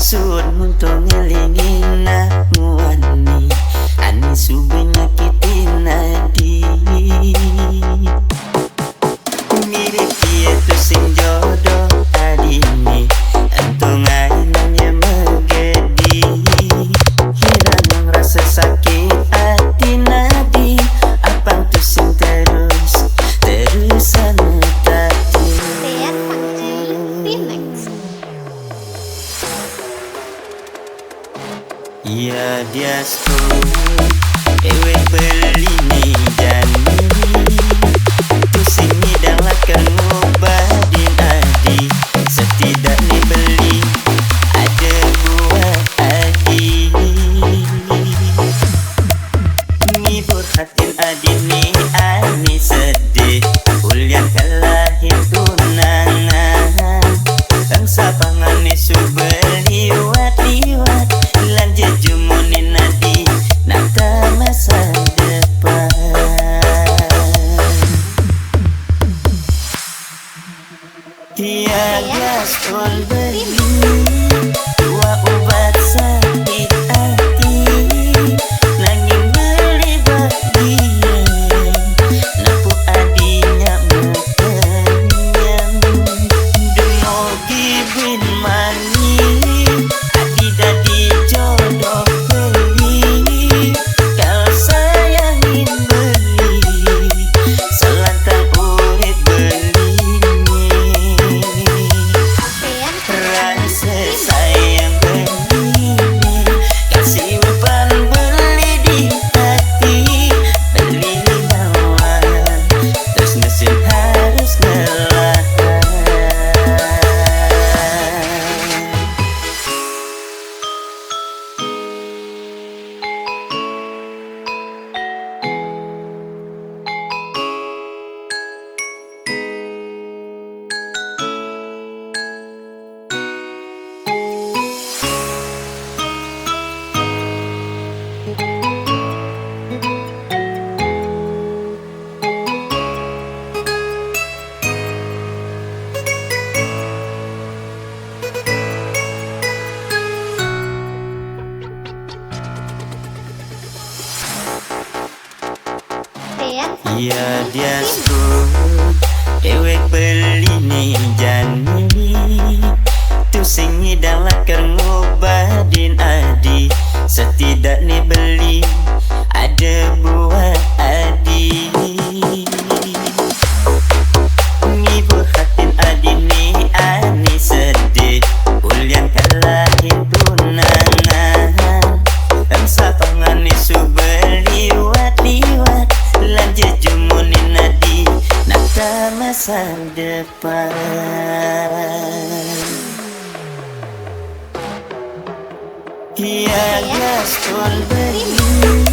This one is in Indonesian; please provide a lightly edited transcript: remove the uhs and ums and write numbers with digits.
maksud untuk ngelingin muani ani subi nyakitin adi mirip dia tuh sing jodoh adini entong ainanya megedi hilang rasa sakit hati nadi apang tuh sing terusan tadi ya dia ewe beli nih jani tu sing ngidang lakan ngobatin adi setidaknya beli ada buah adi ngibur hatin adi nih ani sedih ulian kalahin tunangan bangsa pangane subeli liwat lanjut jumunin nadi nata masa depan iya gaspol beli dua obat sakit hati nanging beli buat dia napu adinya mekenyang demogi bin mani adi dadi jodoh beli kau sayangin beli selantang urip beli rasa sayang beli kasih umpan beli di hati beli nawan terus mesin harus ngelawan iya dia dewek beli nih jani tu sing ngidang lakan ngobatin adi setidaknya beli ada buah adi ngibur hatin adi nih ani sedih ulian kalahin tunangan bangsa pangane subeli liwat lanjut jumunin nadi nata masa depan iya gaspol beli